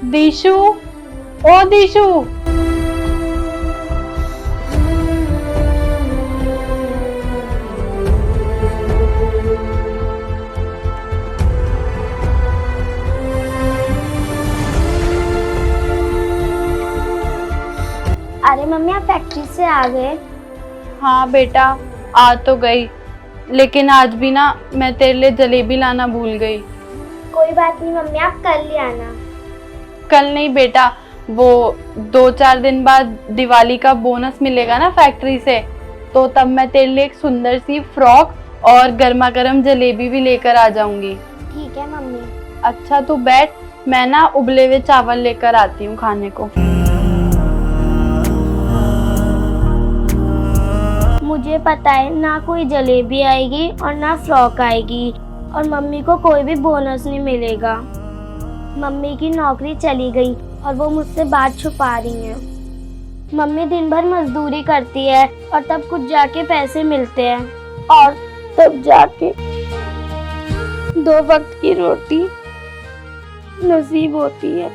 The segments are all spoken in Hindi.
दिशु, ओ दिशु। अरे मम्मी, आप फैक्ट्री से आ गए? हाँ बेटा, आ तो गई, लेकिन आज भी ना मैं तेरे लिए जलेबी लाना भूल गई। कोई बात नहीं मम्मी, आप कल ले आना। कल नहीं बेटा, वो 2-4 दिन बाद दिवाली का बोनस मिलेगा ना फैक्ट्री से, तो तब मैं तेरे लिए एक सुंदर सी फ्रॉक और गर्मा गर्म जलेबी भी लेकर आ जाऊंगी। ठीक है मम्मी। अच्छा तू बैठ, मैं ना उबले हुए चावल लेकर आती हूँ खाने को। मुझे पता है ना कोई जलेबी आएगी और ना फ्रॉक आएगी, और मम्मी को कोई भी बोनस नहीं मिलेगा। मम्मी की नौकरी चली गई और वो मुझसे बात छुपा रही हैं। मम्मी दिन भर मजदूरी करती है और तब कुछ जाके पैसे मिलते हैं, और तब जाके 2 वक्त की रोटी नसीब होती है।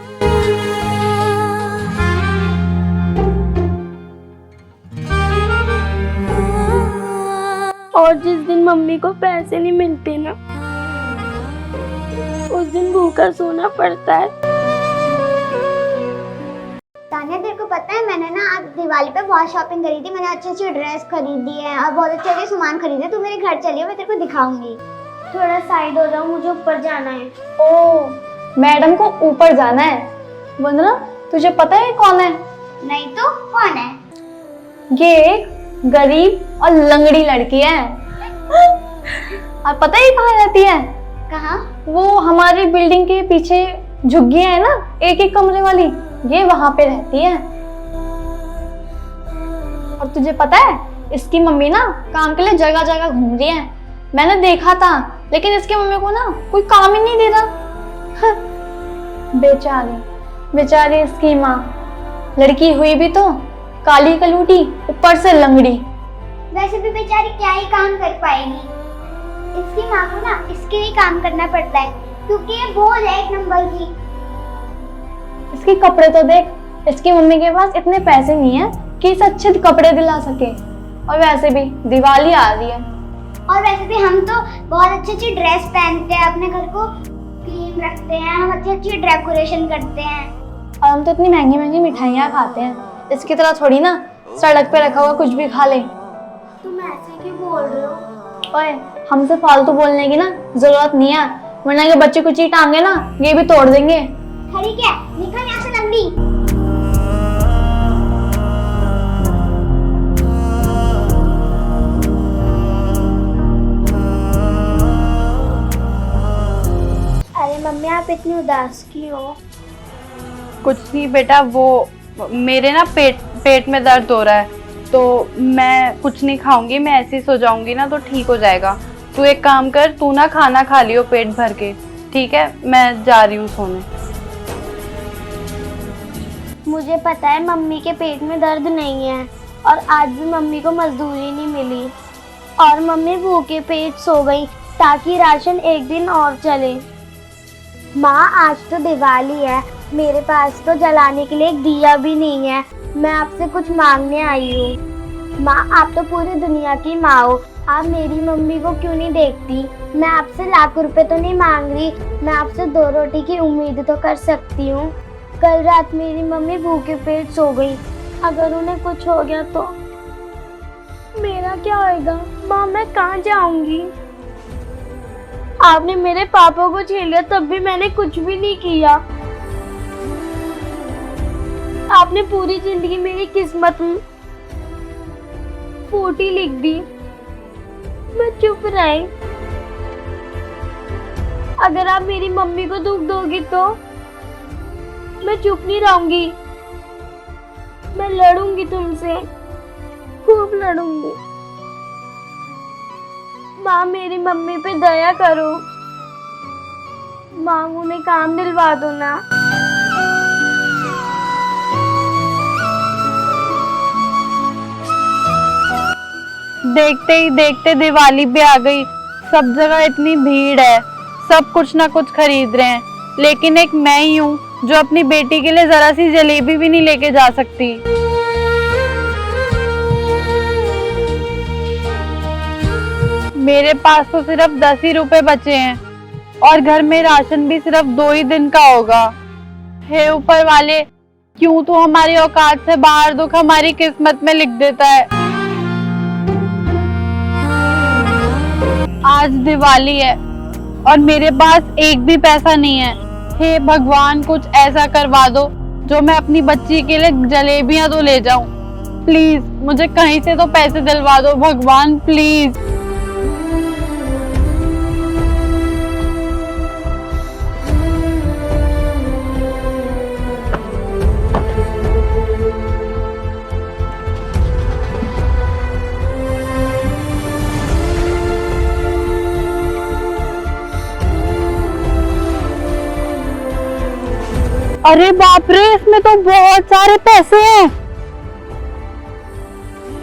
और जिस दिन मम्मी को पैसे नहीं मिलते ना, उस दिन भूखा सोना पड़ता है। तान्या, तेरे को पता है मैंने ना आज दिवाली पे बहुत शॉपिंग करी थी। मैंने अच्छी अच्छी ड्रेस खरीदी है और बहुत अच्छे अच्छे सामान खरीदे। तू मेरे घर चलिए, मैं तेरे को दिखाऊंगी। थोड़ा साइड हो जाओ, मुझे ऊपर जाना है। ओ, मैडम को ऊपर जाना है। वंदना, तुझे पता है कौन है? नहीं तो कौन है? ये एक गरीब और लंगड़ी लड़की है। आप पता है कहाँ रहती है? कहाँ? वो हमारी बिल्डिंग के पीछे झुग्गियां है ना, एक एक कमरे वाली, ये वहां पे रहती है। और तुझे पता है, इसकी मम्मी ना काम के लिए जगह जगह घूम रही है। मैंने देखा था, लेकिन इसकी मम्मी को ना कोई काम ही नहीं दे रहा। बेचारी बेचारी इसकी माँ, लड़की हुई भी तो काली कलूटी, ऊपर से लंगड़ी। वैसे भी बेचारी क्या ही काम कर पाएगी। इसकी माँ को ना इसके लिए काम करना पड़ता है, क्योंकि ये बोझ है 1 नंबर की। इसके कपड़े तो देख, इसकी मम्मी के पास इतने पैसे नहीं है कि इसे अच्छे कपड़े दिला सके। और वैसे भी दिवाली आ रही है। और वैसे भी हम तो बहुत अच्छी अच्छी ड्रेस पहनते हैं, अपने घर को क्लीन रखते हैं, हम अच्छी अच्छी डेकोरेशन करते हैं। और हम तो इतनी महंगी महंगी मिठाइयाँ खाते हैं, इसकी तरह थोड़ी ना सड़क पे रखा हुआ कुछ भी खा ले। तुम ऐसे क्यों बोल रहे हो? ओए, हमसे फालतू बोलने की ना जरूरत नहीं है, वरना ये बच्चे कुछ ही टांगे ना ये भी तोड़ देंगे। खड़ी क्या? निकल यहाँ से लंगड़ी। अरे मम्मी, आप इतनी उदास क्यों हो? कुछ नहीं बेटा, वो मेरे ना पेट में दर्द हो रहा है, तो मैं कुछ नहीं खाऊंगी, मैं ऐसे ही सो जाऊंगी ना तो ठीक हो जाएगा। तू एक काम कर, तू ना खाना खा लियो पेट भर के, ठीक है? मैं जा रही हूँ सोने। मुझे पता है मम्मी के पेट में दर्द नहीं है, और आज भी मम्मी को मजदूरी नहीं मिली, और मम्मी भूखे पेट सो गई ताकि राशन एक दिन और चले। माँ, आज तो दिवाली है, मेरे पास तो जलाने के लिए एक दिया भी नहीं है। मैं आपसे कुछ मांगने आई हूँ। माँ, आप तो पूरी दुनिया की माँ हो, आप मेरी मम्मी को क्यों नहीं देखती? मैं आपसे लाखों रुपए तो नहीं मांग रही, मैं आपसे 2 रोटी की उम्मीद तो कर सकती हूँ। कल रात मेरी मम्मी भूखे पेट सो गई, अगर उन्हें कुछ हो गया तो मेरा क्या होएगा? माँ, मैं कहाँ जाऊंगी? आपने मेरे पापा को छीन लिया, तब भी मैंने कुछ भी नहीं किया। आपने पूरी जिंदगी मेरी किस्मत में फूटी लिख दी। मैं चुप रही। अगर आप मेरी मम्मी को दुख दोगी तो मैं चुप नहीं रहूंगी। मैं लड़ूंगी तुमसे, खूब लड़ूंगी। माँ, मेरी मम्मी पे दया करो। माँ, उन्हें काम दिलवा दो ना। देखते ही देखते दिवाली भी आ गई। सब जगह इतनी भीड़ है, सब कुछ ना कुछ खरीद रहे हैं, लेकिन एक मैं ही हूँ जो अपनी बेटी के लिए जरा सी जलेबी भी नहीं लेके जा सकती। मेरे पास तो सिर्फ 10 ही रुपए बचे हैं और घर में राशन भी सिर्फ 2 ही दिन का होगा। हे ऊपर वाले, क्यों तू हमारी औकात से बाहर दुख हमारी किस्मत में लिख देता है। आज दिवाली है और मेरे पास एक भी पैसा नहीं है। हे भगवान, कुछ ऐसा करवा दो जो मैं अपनी बच्ची के लिए जलेबियां तो ले जाऊं। प्लीज मुझे कहीं से तो पैसे दिलवा दो भगवान, प्लीज। अरे बाप रे, इसमें तो बहुत सारे पैसे हैं।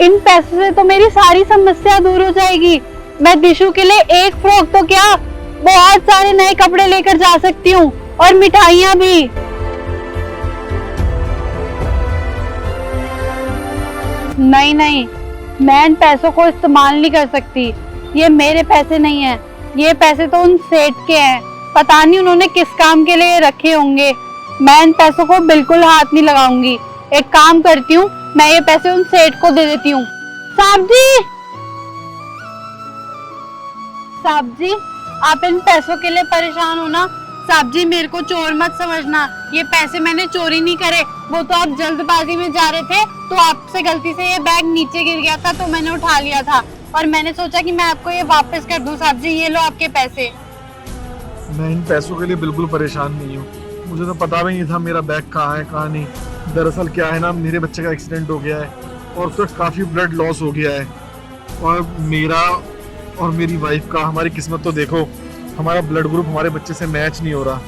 इन पैसों से तो मेरी सारी समस्या दूर हो जाएगी। मैं दिशु के लिए एक फ्रॉक तो क्या, बहुत सारे नए कपड़े लेकर जा सकती हूँ और मिठाइयाँ भी। नहीं नहीं, मैं इन पैसों को इस्तेमाल नहीं कर सकती। ये मेरे पैसे नहीं हैं, ये पैसे तो उन सेठ के हैं। पता नहीं उन्होंने किस काम के लिए रखे होंगे। मैं इन पैसों को बिल्कुल हाथ नहीं लगाऊंगी। एक काम करती हूँ, मैं ये पैसे उन सेठ को दे देती हूँ। साहब जी, आप इन पैसों के लिए परेशान हो ना। साहब जी, मेरे को चोर मत समझना। ये पैसे मैंने चोरी नहीं करे। वो तो आप जल्दबाजी में जा रहे थे तो आपसे गलती से ये बैग नीचे गिर गया था तो मैंने उठा लिया था और मैंने सोचा कि मैं आपको ये वापस कर दूं। साहब जी, ये लो आपके पैसे। मैं इन पैसों के लिए बिल्कुल परेशान नहीं हूँ। मुझे तो पता भी नहीं था मेरा बैग कहाँ है कहाँ नहीं। दरअसल क्या है ना, मेरे बच्चे का एक्सीडेंट हो गया है और उसका काफ़ी ब्लड लॉस हो गया है। और मेरा और मेरी वाइफ का, हमारी किस्मत तो देखो, हमारा ब्लड ग्रुप हमारे बच्चे से मैच नहीं हो रहा।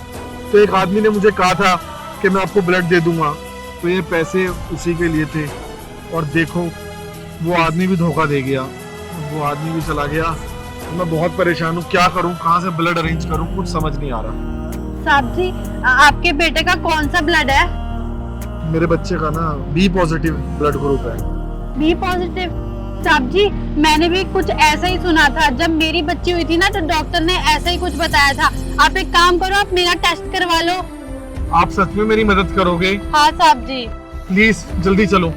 तो एक आदमी ने मुझे कहा था कि मैं आपको ब्लड दे दूंगा, तो ये पैसे उसी के लिए थे। और देखो, वो आदमी भी धोखा दे गया, वो आदमी भी चला गया। तो मैं बहुत परेशान हूँ, क्या करूँ, कहाँ से ब्लड अरेंज करूँ, कुछ समझ नहीं आ रहा। साहब जी, आपके बेटे का कौन सा ब्लड है? मेरे बच्चे का ना बी पॉजिटिव ब्लड ग्रुप है। B positive? साहब जी, मैंने भी कुछ ऐसा ही सुना था। जब मेरी बच्ची हुई थी ना तो डॉक्टर ने ऐसा ही कुछ बताया था। आप एक काम करो, आप मेरा टेस्ट करवा लो। आप सच में मेरी मदद करोगे? हाँ साहब जी। प्लीज जल्दी चलो।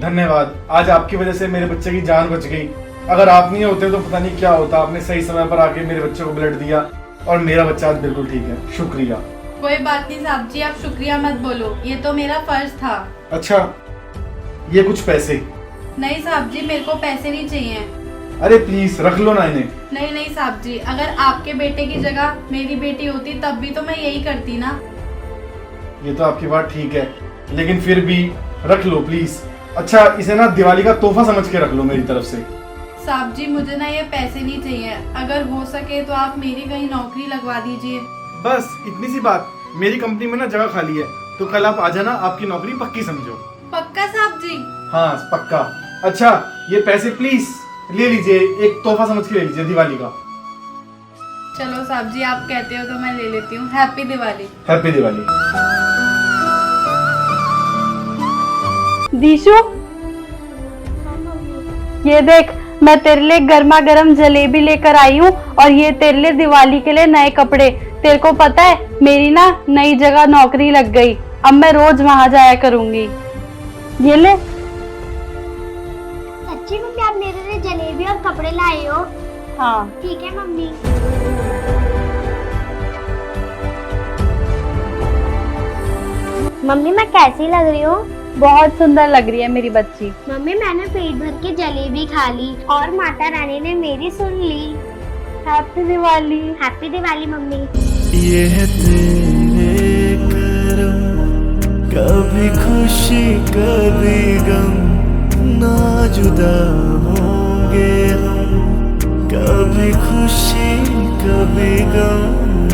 धन्यवाद, आज आपकी वजह से मेरे बच्चे की जान बच गई। अगर आप नहीं होते तो पता नहीं क्या होता। आपने सही समय पर आके मेरे बच्चे को ब्लड दिया और मेरा बच्चा आज बिल्कुल ठीक है। शुक्रिया। कोई बात नहीं साहब जी, आप शुक्रिया मत बोलो, ये तो मेरा फर्ज था। अच्छा, ये कुछ पैसे? नहीं साहब जी, मेरे को पैसे नहीं चाहिए। अरे प्लीज रख लो ना इन्हें। नहीं नहीं साहब जी, अगर आपके बेटे की जगह मेरी बेटी होती तब भी तो मैं यही करती ना। ये तो आपकी बात ठीक है, लेकिन फिर भी रख लो प्लीज। अच्छा, इसे ना दिवाली का तोहफा समझ के रख लो मेरी तरफ से। साहब जी, मुझे ना ये पैसे नहीं चाहिए। अगर हो सके तो आप मेरी कहीं नौकरी लगवा दीजिए। बस इतनी सी बात। मेरी कंपनी में ना जगह खाली है, तो कल आप आ जाना। आपकी नौकरी पक्की समझो। पक्का साहब जी? हाँ पक्का। अच्छा, ये पैसे प्लीज ले लीजिए, एक तोहफा समझ के ले लीजिए दिवाली का। चलो साहब जी, आप कहते हो तो मैं ले लेती हूँ। हैप्पी दिवाली। हैप्पी दिवाली। दीशु, ये देख, मैं तेरे लिए गर्मा गर्म जलेबी लेकर आई हूँ और ये तेरे लिए दिवाली के लिए नए कपड़े। तेरे को पता है, मेरी ना नई जगह नौकरी लग गई। अब मैं रोज वहां जाया करूंगी। ये ले। सच्ची मम्मी, आप मेरे लिए जलेबी और कपड़े लाए हो? हाँ ठीक है मम्मी। मम्मी, मैं कैसी लग रही हूँ? बहुत सुंदर लग रही है मेरी बच्ची। मम्मी, मैंने पेट भर के जलेबी खा ली और माता रानी ने मेरी सुन ली। Happy Diwali. Happy Diwali mummy. ये है तेरे करम, कभी खुशी कभी गम, ना जुदा होंगे हम, कभी खुशी कभी गम।